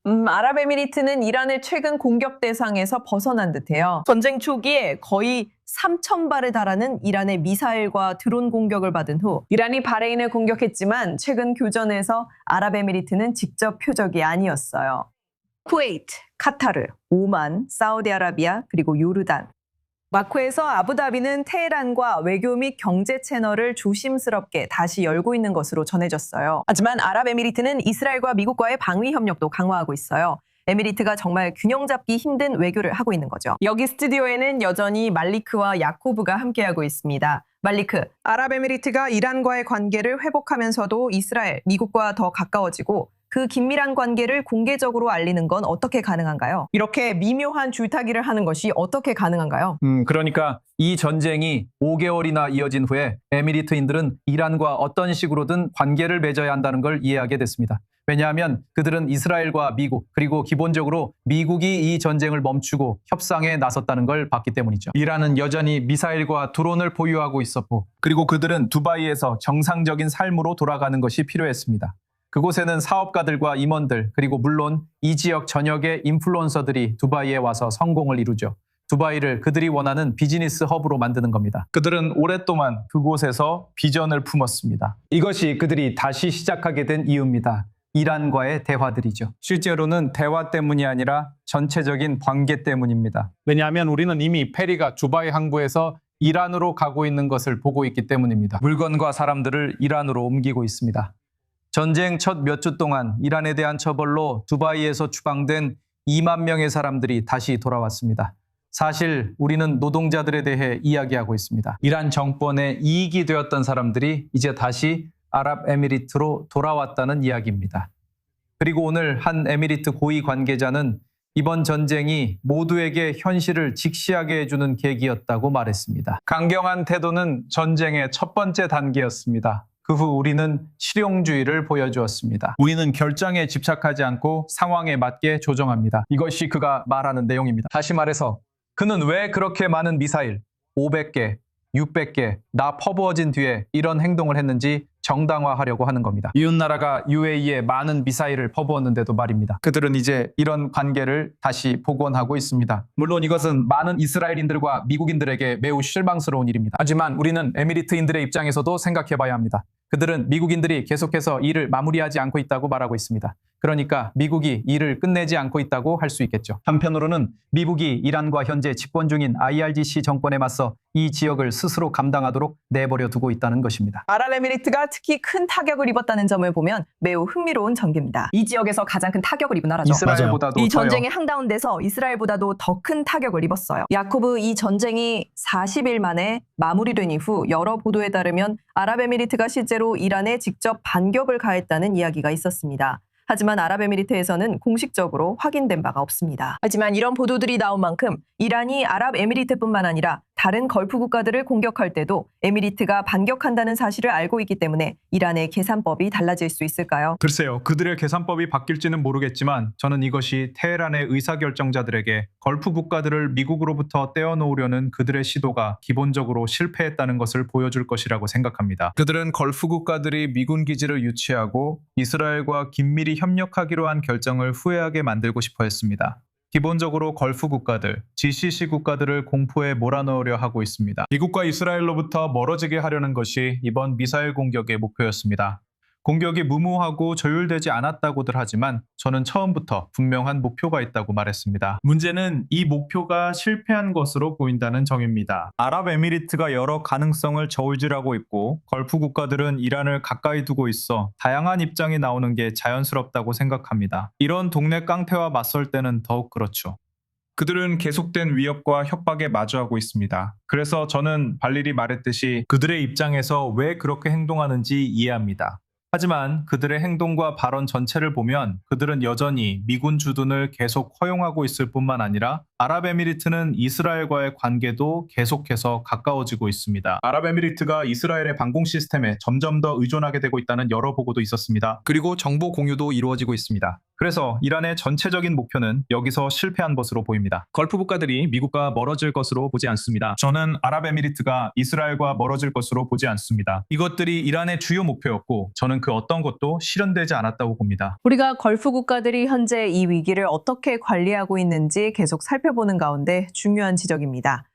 아랍에미리트는 이란을 최근 공격 대상에서 벗어난 듯해요. 전쟁 초기에 거의 3,000발에 달하는 이란의 미사일과 드론 공격을 받은 후 이란이 바레인을 공격했지만 최근 교전에서 아랍에미리트는 직접 표적이 아니었어요. 쿠웨이트, 카타르, 오만, 사우디아라비아 그리고 요르단. 마코에서 아부다비는 테헤란과 외교 및 경제 채널을 조심스럽게 다시 열고 있는 것으로 전해졌어요. 하지만 아랍에미리트는 이스라엘과 미국과의 방위 협력도 강화하고 있어요. 에미리트가 정말 균형 잡기 힘든 외교를 하고 있는 거죠. 여기 스튜디오에는 여전히 말리크와 야코브가 함께하고 있습니다. 말리크, 아랍에미리트가 이란과의 관계를 회복하면서도 이스라엘, 미국과 더 가까워지고 그 긴밀한 관계를 공개적으로 알리는 건 어떻게 가능한가요? 이렇게 미묘한 줄타기를 하는 것이 어떻게 가능한가요? 그러니까 이 전쟁이 5개월이나 이어진 후에 에미리트인들은 이란과 어떤 식으로든 관계를 맺어야 한다는 걸 이해하게 됐습니다. 왜냐하면 그들은 이스라엘과 미국, 그리고 기본적으로 미국이 이 전쟁을 멈추고 협상에 나섰다는 걸 봤기 때문이죠. 이란은 여전히 미사일과 드론을 보유하고 있었고, 그리고 그들은 두바이에서 정상적인 삶으로 돌아가는 것이 필요했습니다. 그곳에는 사업가들과 임원들, 그리고 물론 이 지역 전역의 인플루언서들이 두바이에 와서 성공을 이루죠. 두바이를 그들이 원하는 비즈니스 허브로 만드는 겁니다. 그들은 오랫동안 그곳에서 비전을 품었습니다. 이것이 그들이 다시 시작하게 된 이유입니다. 이란과의 대화들이죠. 실제로는 대화 때문이 아니라 전체적인 관계 때문입니다. 왜냐하면 우리는 이미 페리가 두바이 항구에서 이란으로 가고 있는 것을 보고 있기 때문입니다. 물건과 사람들을 이란으로 옮기고 있습니다. 전쟁 첫 몇 주 동안 이란에 대한 처벌로 두바이에서 추방된 2만 명의 사람들이 다시 돌아왔습니다. 사실 우리는 노동자들에 대해 이야기하고 있습니다. 이란 정권의 이익이 되었던 사람들이 이제 다시 아랍에미리트로 돌아왔다는 이야기입니다. 그리고 오늘 한 에미리트 고위 관계자는 이번 전쟁이 모두에게 현실을 직시하게 해주는 계기였다고 말했습니다. 강경한 태도는 전쟁의 첫 번째 단계였습니다. 그 후 우리는 실용주의를 보여주었습니다. 우리는 결정에 집착하지 않고 상황에 맞게 조정합니다. 이것이 그가 말하는 내용입니다. 다시 말해서 그는 왜 그렇게 많은 미사일, 500개, 600개 다 퍼부어진 뒤에 이런 행동을 했는지 정당화하려고 하는 겁니다. 이웃나라가 UAE에 많은 미사일을 퍼부었는데도 말입니다. 그들은 이제 이런 관계를 다시 복원하고 있습니다. 물론 이것은 많은 이스라엘인들과 미국인들에게 매우 실망스러운 일입니다. 하지만 우리는 에미리트인들의 입장에서도 생각해봐야 합니다. 그들은 미국인들이 계속해서 일을 마무리하지 않고 있다고 말하고 있습니다. 그러니까 미국이 일을 끝내지 않고 있다고 할 수 있겠죠. 한편으로는 미국이 이란과 현재 집권 중인 IRGC 정권에 맞서 이 지역을 스스로 감당하도록 내버려 두고 있다는 것입니다. 아랍에미리트가 특히 큰 타격을 입었다는 점을 보면 매우 흥미로운 전개입니다. 이 지역에서 가장 큰 타격을 입은 나라죠. 이스라엘보다도 이 더요. 전쟁의 한가운데서 이스라엘보다도 더 큰 타격을 입었어요. 야코브, 이 전쟁이 40일 만에 마무리된 이후 여러 보도에 따르면 아랍에미리트가 실제로 이란에 직접 반격을 가했다는 이야기가 있었습니다. 하지만 아랍에미리트에서는 공식적으로 확인된 바가 없습니다. 하지만 이런 보도들이 나온 만큼 이란이 아랍에미리트뿐만 아니라 다른 걸프 국가들을 공격할 때도 에미리트가 반격한다는 사실을 알고 있기 때문에 이란의 계산법이 달라질 수 있을까요? 글쎄요. 그들의 계산법이 바뀔지는 모르겠지만 저는 이것이 테헤란의 의사결정자들에게 걸프 국가들을 미국으로부터 떼어놓으려는 그들의 시도가 기본적으로 실패했다는 것을 보여줄 것이라고 생각합니다. 그들은 걸프 국가들이 미군 기지를 유치하고 이스라엘과 긴밀히 협력하기로 한 결정을 후회하게 만들고 싶어 했습니다. 기본적으로 걸프 국가들, GCC 국가들을 공포에 몰아넣으려 하고 있습니다. 미국과 이스라엘로부터 멀어지게 하려는 것이 이번 미사일 공격의 목표였습니다. 공격이 무모하고 조율되지 않았다고들 하지만 저는 처음부터 분명한 목표가 있다고 말했습니다. 문제는 이 목표가 실패한 것으로 보인다는 점입니다. 아랍에미리트가 여러 가능성을 저울질하고 있고 걸프 국가들은 이란을 가까이 두고 있어 다양한 입장이 나오는 게 자연스럽다고 생각합니다. 이런 동네 깡패와 맞설 때는 더욱 그렇죠. 그들은 계속된 위협과 협박에 마주하고 있습니다. 그래서 저는 발릴이 말했듯이 그들의 입장에서 왜 그렇게 행동하는지 이해합니다. 하지만 그들의 행동과 발언 전체를 보면 그들은 여전히 미군 주둔을 계속 허용하고 있을 뿐만 아니라 아랍에미리트는 이스라엘과의 관계도 계속해서 가까워지고 있습니다. 아랍에미리트가 이스라엘의 방공 시스템에 점점 더 의존하게 되고 있다는 여러 보고도 있었습니다. 그리고 정보 공유도 이루어지고 있습니다. 그래서 이란의 전체적인 목표는 여기서 실패한 것으로 보입니다. 걸프 국가들이 미국과 멀어질 것으로 보지 않습니다. 저는 아랍에미리트가 이스라엘과 멀어질 것으로 보지 않습니다. 이것들이 이란의 주요 목표였고 저는 저는 그 어떤 것도 실현되지 않았다고 봅니다. 우리가 걸프 국가들이 현재 이 위기를 어떻게 관리하고 있는지 계속 살펴보는 가운데 중요한 지적입니다.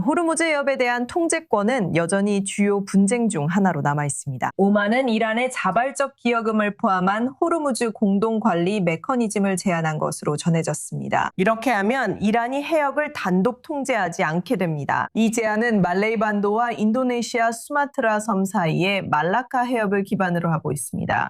호르무즈 해협에 대한 통제권은 여전히 주요 분쟁 중 하나로 남아 있습니다. 오만은 이란의 자발적 기여금을 포함한 호르무즈 공동관리 메커니즘을 제안한 것으로 전해졌습니다. 이렇게 하면 이란이 해협을 단독 통제하지 않게 됩니다. 이 제안은 말레이 반도와 인도네시아 수마트라 섬 사이의 말라카 해협을 기반으로 하고 있습니다.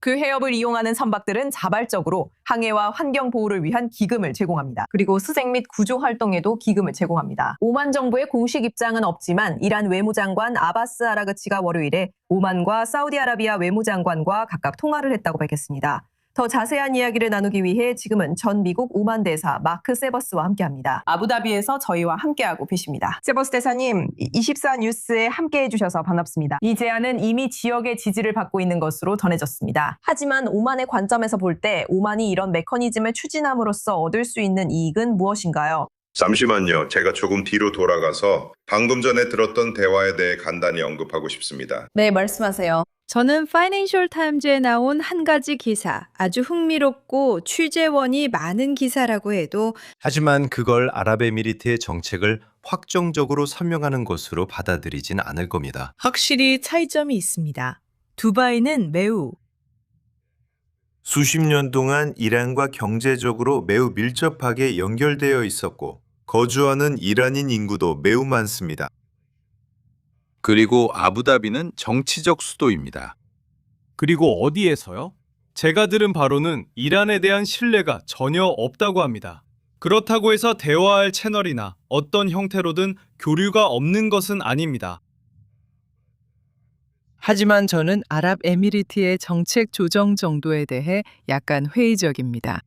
그 해협을 이용하는 선박들은 자발적으로 항해와 환경 보호를 위한 기금을 제공합니다. 그리고 수색 및 구조 활동에도 기금을 제공합니다. 오만 정부의 공식 입장은 없지만 이란 외무장관 아바스 아라그치가 월요일에 오만과 사우디아라비아 외무장관과 각각 통화를 했다고 밝혔습니다. 더 자세한 이야기를 나누기 위해 지금은 전 미국 오만 대사 마크 세버스와 함께합니다. 아부다비에서 저희와 함께하고 계십니다. 세버스 대사님, 24 뉴스에 함께해 주셔서 반갑습니다. 이 제안은 이미 지역의 지지를 받고 있는 것으로 전해졌습니다. 하지만 오만의 관점에서 볼 때 오만이 이런 메커니즘을 추진함으로써 얻을 수 있는 이익은 무엇인가요? 잠시만요. 제가 조금 뒤로 돌아가서 방금 전에 들었던 대화에 대해 간단히 언급하고 싶습니다. 네, 말씀하세요. 저는 파이낸셜 타임즈에 나온 한 가지 기사, 아주 흥미롭고 취재원이 많은 기사라고 해도 하지만 그걸 아랍에미리트의 정책을 확정적으로 설명하는 것으로 받아들이진 않을 겁니다. 확실히 차이점이 있습니다. 두바이는 매우 수십 년 동안 이란과 경제적으로 매우 밀접하게 연결되어 있었고 거주하는 이란인 인구도 매우 많습니다. 그리고 아부다비는 정치적 수도입니다. 그리고 어디에서요? 제가 들은 바로는 이란에 대한 신뢰가 전혀 없다고 합니다. 그렇다고 해서 대화할 채널이나 어떤 형태로든 교류가 없는 것은 아닙니다. 하지만 저는 아랍에미리트의 정책 조정 정도에 대해 약간 회의적입니다.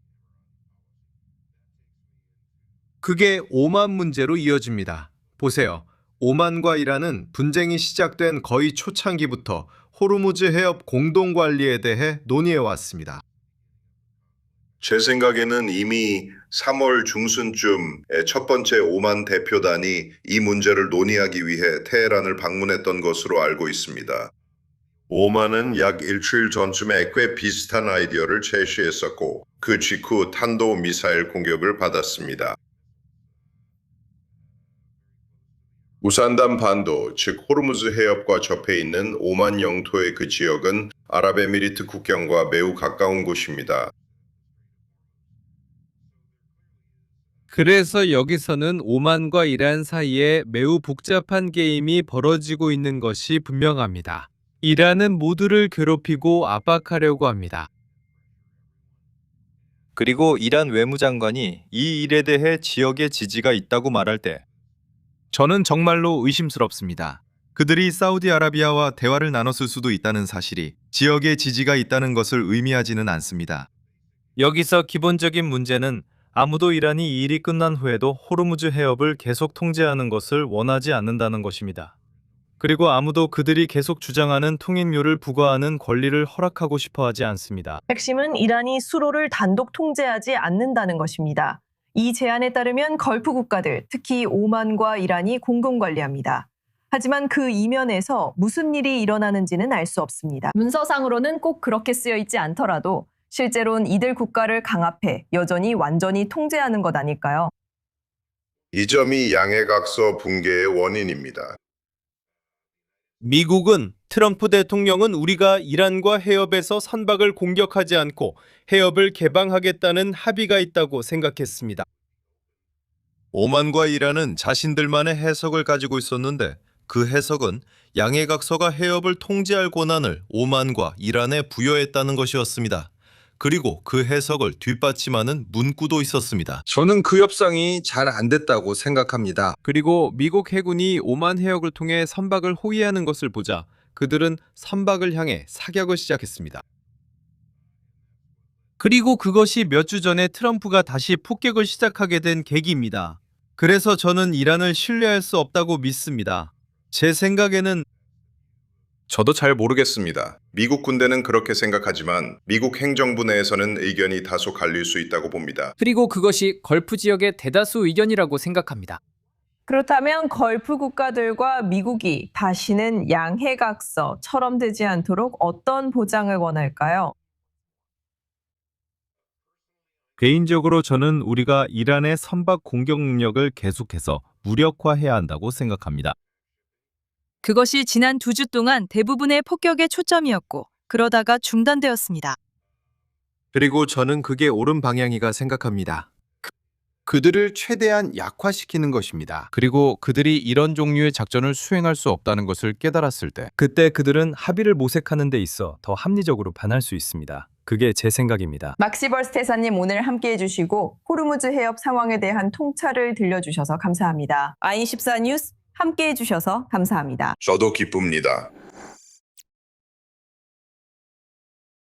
그게 오만 문제로 이어집니다. 보세요. 오만과 이란은 분쟁이 시작된 거의 초창기부터 호르무즈 해협 공동관리에 대해 논의해 왔습니다. 제 생각에는 이미 3월 중순쯤에 첫 번째 오만 대표단이 이 문제를 논의하기 위해 테헤란을 방문했던 것으로 알고 있습니다. 오만은 약 일주일 전쯤에 꽤 비슷한 아이디어를 제시했었고 그 직후 탄도미사일 공격을 받았습니다. 우산단 반도, 즉 호르무즈 해협과 접해 있는 오만 영토의 그 지역은 아랍에미리트 국경과 매우 가까운 곳입니다. 그래서 여기서는 오만과 이란 사이에 매우 복잡한 게임이 벌어지고 있는 것이 분명합니다. 이란은 모두를 괴롭히고 압박하려고 합니다. 그리고 이란 외무장관이 이 일에 대해 지역의 지지가 있다고 말할 때 저는 정말로 의심스럽습니다. 그들이 사우디아라비아와 대화를 나눴을 수도 있다는 사실이 지역의 지지가 있다는 것을 의미하지는 않습니다. 여기서 기본적인 문제는 아무도 이란이 이 일이 끝난 후에도 호르무즈 해협을 계속 통제하는 것을 원하지 않는다는 것입니다. 그리고 아무도 그들이 계속 주장하는 통행료를 부과하는 권리를 허락하고 싶어 하지 않습니다. 핵심은 이란이 수로를 단독 통제하지 않는다는 것입니다. 이 제안에 따르면 걸프 국가들, 특히 오만과 이란이 공동관리합니다. 하지만 그 이면에서 무슨 일이 일어나는지는 알 수 없습니다. 문서상으로는 꼭 그렇게 쓰여 있지 않더라도 실제로는 이들 국가를 강압해 여전히 완전히 통제하는 것 아닐까요? 이 점이 양해각서 붕괴의 원인입니다. 미국은 트럼프 대통령은 우리가 이란과 해협에서 선박을 공격하지 않고 해협을 개방하겠다는 합의가 있다고 생각했습니다. 오만과 이란은 자신들만의 해석을 가지고 있었는데 그 해석은 양해각서가 해협을 통제할 권한을 오만과 이란에 부여했다는 것이었습니다. 그리고 그 해석을 뒷받침하는 문구도 있었습니다. 저는 그 협상이 잘 안 됐다고 생각합니다. 그리고 미국 해군이 오만 해역을 통해 선박을 호위하는 것을 보자 그들은 선박을 향해 사격을 시작했습니다. 그리고 그것이 몇 주 전에 트럼프가 다시 폭격을 시작하게 된 계기입니다. 그래서 저는 이란을 신뢰할 수 없다고 믿습니다. 제 생각에는 저도 잘 모르겠습니다. 미국 군대는 그렇게 생각하지만 미국 행정부 내에서는 의견이 다소 갈릴 수 있다고 봅니다. 그리고 그것이 걸프 지역의 대다수 의견이라고 생각합니다. 그렇다면 걸프 국가들과 미국이 다시는 양해각서처럼 되지 않도록 어떤 보장을 원할까요? 개인적으로 저는 우리가 이란의 선박 공격 능력을 계속해서 무력화해야 한다고 생각합니다. 그것이 지난 2주 동안 대부분의 폭격의 초점이었고 그러다가 중단되었습니다. 그리고 저는 그게 옳은 방향이라 생각합니다. 그들을 최대한 약화시키는 것입니다. 그리고 그들이 이런 종류의 작전을 수행할 수 없다는 것을 깨달았을 때 그때 그들은 합의를 모색하는 데 있어 더 합리적으로 반할 수 있습니다. 그게 제 생각입니다. 막시벌스 대사님 오늘 함께해 주시고 호르무즈 해협 상황에 대한 통찰을 들려주셔서 감사합니다. 아인14 뉴스 함께해 주셔서 감사합니다. 저도 기쁩니다.